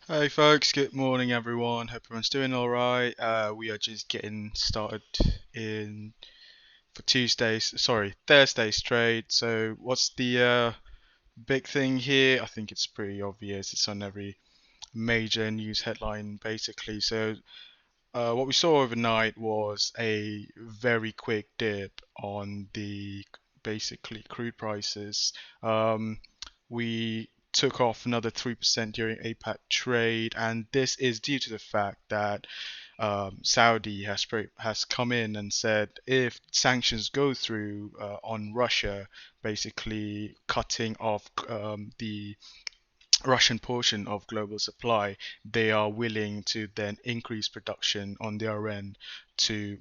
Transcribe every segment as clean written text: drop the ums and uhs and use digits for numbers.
Hey folks, good morning everyone. Hope everyone's doing all right. We are just getting started in for Thursday's trade. So what's the big thing here? I think it's pretty obvious. It's on every major news headline basically. So what we saw overnight was a very quick dip on the basically crude prices. We took off another 3% during APEC trade, and this is due to the fact that Saudi has come in and said if sanctions go through on Russia, basically cutting off the Russian portion of global supply, they are willing to then increase production on their end to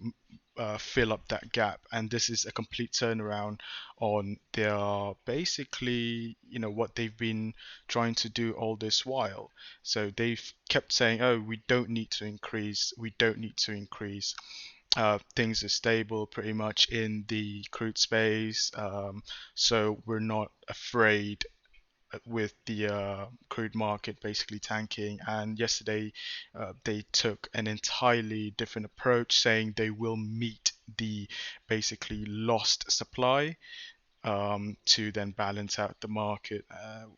fill up that gap. And this is a complete turnaround on their basically, what they've been trying to do all this while. So they've kept saying, oh, we don't need to increase, we don't need to increase. Things are stable pretty much in the crude space, so we're not afraid with the crude market basically tanking. And yesterday, they took an entirely different approach, saying they will meet the basically lost supply to then balance out the market,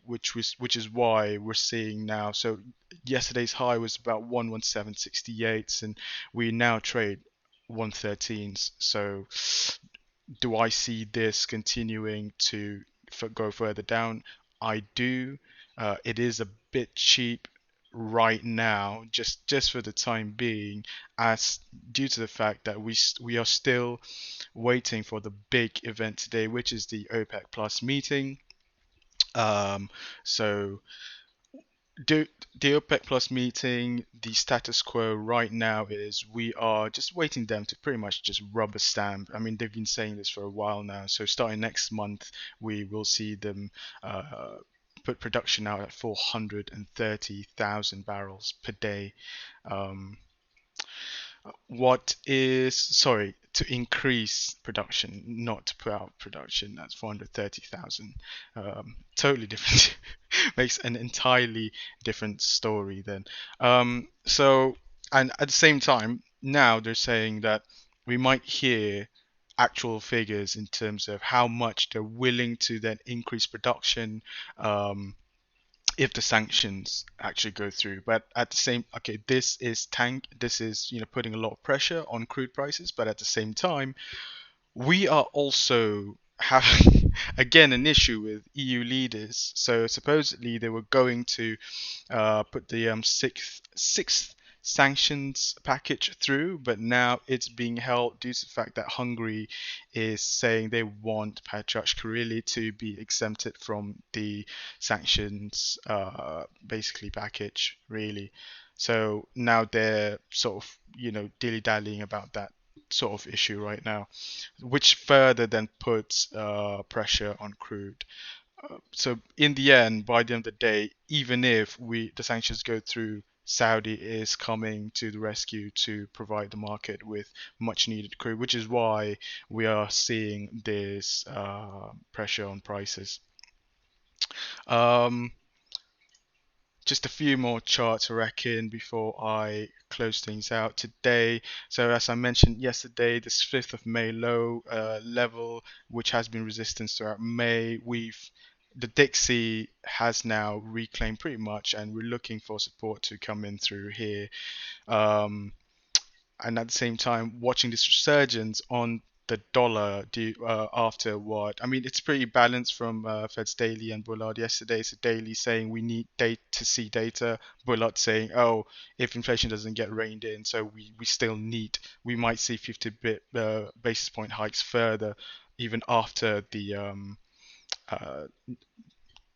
which is why we're seeing now. So yesterday's high was about 117.68, and we now trade 113s. So do I see this continuing to go further down? I do. It is a bit cheap right now, just for the time being, as due to the fact that we are still waiting for the big event today, which is the OPEC Plus meeting. Um, so do the OPEC Plus meeting, the status quo right now is we are just waiting them to pretty much just rubber stamp. I mean, they've been saying this for a while now. So starting next month, we will see them put production out at 430,000 barrels per day. Um, what is, sorry, to increase production, not to put out production. That's 430,000. Totally different. Makes an entirely different story then. And at the same time, now they're saying that we might hear actual figures in terms of how much they're willing to then increase production. If the sanctions actually go through. But at the same, okay, this is putting a lot of pressure on crude prices. But at the same time, we are also having again an issue with EU leaders. So supposedly they were going to put the sixth sanctions package through, but now it's being held due to the fact that Hungary is saying they want Patriarch to be exempted from the sanctions basically package, really. So now they're sort of dilly-dallying about that sort of issue right now, which further then puts pressure on crude. So in the end, by the end of the day, even if the sanctions go through, Saudi is coming to the rescue to provide the market with much needed crude, which is why we are seeing this pressure on prices. Um, just a few more charts, I reckon, before I close things out today. So as I mentioned yesterday, this 5th of May low level, which has been resistance throughout May, the Dixie has now reclaimed pretty much, and we're looking for support to come in through here. Um, and at the same time watching this resurgence on the dollar after what I mean, it's pretty balanced from Fed's Daily and Bullard yesterday. So Daily saying we need data to see data, Bullard saying, oh, if inflation doesn't get reined in, so we still need, we might see 50 basis point hikes further even after the uh,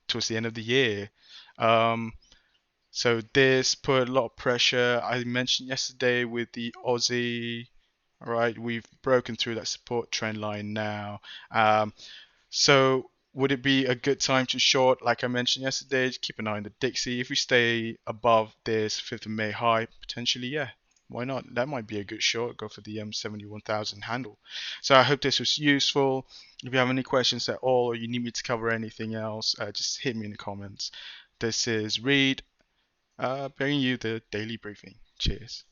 towards the end of the year. Um, so this put a lot of pressure. I mentioned yesterday with the Aussie. All right, we've broken through that support trend line now. So would it be a good time to short? Like I mentioned yesterday, just keep an eye on the Dixie. If we stay above this 5th of May high, potentially, yeah, why not? That might be a good short. Go for the 71,000 handle. So I hope this was useful. If you have any questions at all, or you need me to cover anything else, just hit me in the comments. This is Reed. bringing you the daily briefing. Cheers.